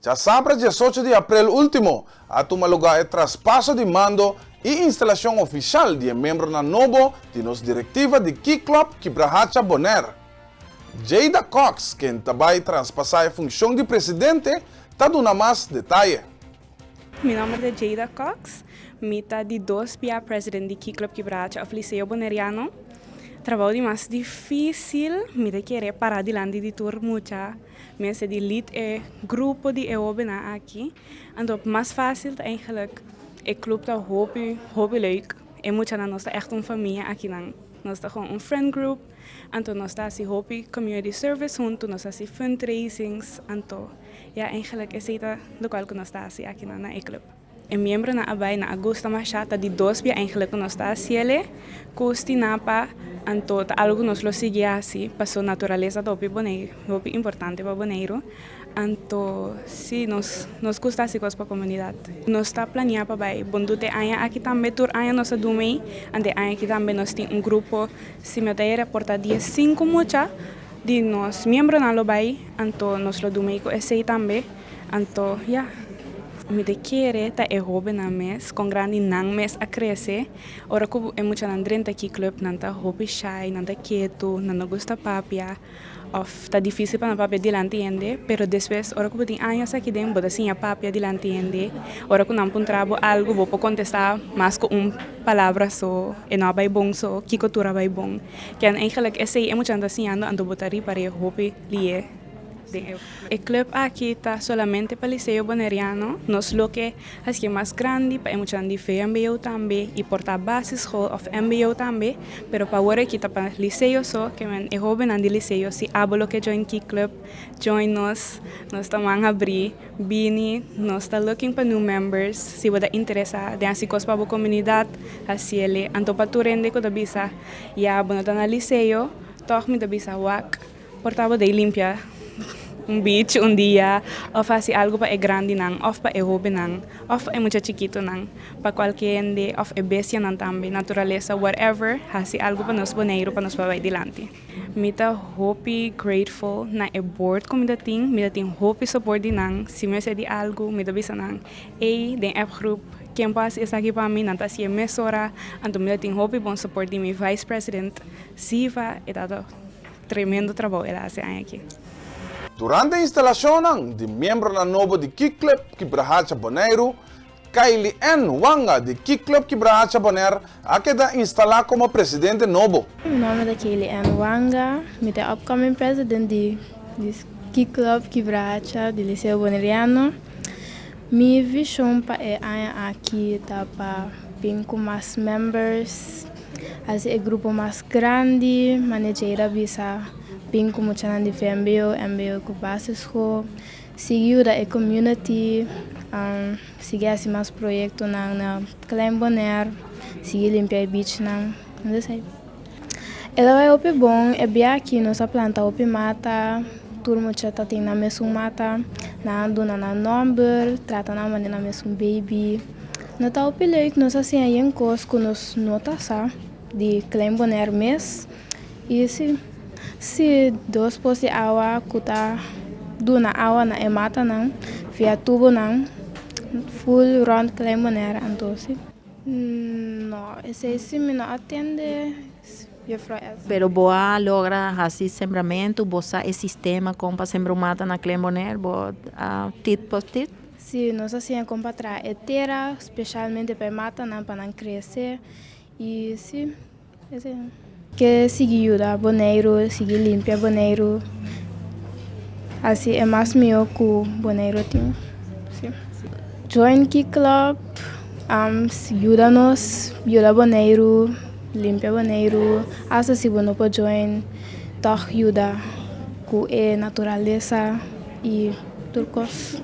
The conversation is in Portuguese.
Já sábado 18 de abril último, a tomar lugar o traspasso de mando e instalação oficial de membro na novo de nos diretiva de K-Club Quibrahacha Bonaire. Jada Cox, quem também transpassar a função de presidente, está dando mais detalhe. Meu nome é Jada Cox, mita de 2 pia presidente de K-Club Quibrahacha of Liceu Boneriano. Trabalho mais difícil, me de querer parar dilante de tur mucha, me se de lead grupo de eobena aqui, então mais fácil eigenlijk club tá hobby leuk, mucha na nossa echt família aqui não, nós tá com friend group, então nós tá assim hobby community service junto, nós tá assim fundraisings, então ja eigenlijk esse é o local que nós tá assim aqui na club. Membro na abay na Augusta Machata de 2 pia eigenlijk nós tá assim custi napa anto algo nos lo sigue assim passou natureza do boneiro muito importante para boneiro anto se nos custa assim para a comunidade nós está planeando para vai bondute aya aqui também tur aya nós adumei ande aya aqui também nós tem grupo se me daí reporta dia 5 mucha de nós membro na lo vai anto nos lo dumei com esse também anto ja me de querer tá hobby na mes com grande nang mes a crescer ora que é muito andrenta aqui club nanta hobby shy nanta quieto não gosta papia of tá difícil para papia dilante ende pero depois ora que tem anos aqui dentro boda assim a papia dilante ende ora que não trabo algo vou contestar mais com palavra só e não vai bom só que cultura vai bom que eigenlijk esse é muito assim ando botari para hobby lie. El club aquí está solamente para el Liceo Boneriano, nos lo que es más grande, para muchos de MBO también, y por la base school of MBO también, pero para ahora aquí está para el liceo, so que es joven en el liceo, si hablo que join Key Club, join nos estamos a abrir, vini, nos está looking para new members, si vos interesa de así cosas para la comunidad, así ele, anto para tu rende que te bisa, ya bueno está en el liceo, todo me te bisa wak, portavo de limpia. Beach dia, ou fazer algo para grande não, ou para hobby não, ou para muito chiquito não, para qualquer dia, ou bestia não também, natureza, whatever, fazer algo para nós boneiro, para nós para adiante. Me tá happy, grateful na board como me tem happy support de não, se me sei de algo, me dá bisa não, den app group, quem passa isso aqui para mim, não tá se mesora, então me tem happy bom support de meu vice president, Siva, e tá tremendo trabalho ela hace aqui. Durante a instalação de membro na novo de K-Club Quibrahacha Bonaire, Kylie N. Wanga de K-Club Quibrahacha Bonaire a queda instalar como presidente novo. Meu nome é Kylie N. Wanga, eu sou upcoming presidente de K-Club Quibrahacha do Liceu Boneriano. Minha visão para aqui é para vir com mais membros, assim o grupo mais grande, manejar a visa. Bem como chana de MBO com base school, seguir a community, seguir assim mais projetos na Klein Bonaire, seguir limpar o beach não sei. Ela vai ope bom, é bem aqui nossa planta ope mata, turma chata tem na mesma mata, na ando na number, trata na maneira na mesma baby. Não tá ope leuk, nós assim aí em cos com nos notas de Klein Bonaire mês e assim. Se 2 postos de água, cuta duna água na emata não, via tubo não, full round Klein Bonaire, então sim. Não, esse me não atende. Pero boa logra assim sembramento, boa esse sistema com para sembrar mata na Klein Bonaire, boa tit por tit. Sim, nós assim compra tra etera, especialmente para mata não para não crescer e sim, esse que seguir o boneiro, seguir limpar boneiro, assim é mais meu que o boneiro tem. Join Key Club, ajuda-nos, ajuda boneiro, limpa boneiro, assim se você não pode join, ajuda com a natureza e tudo isso.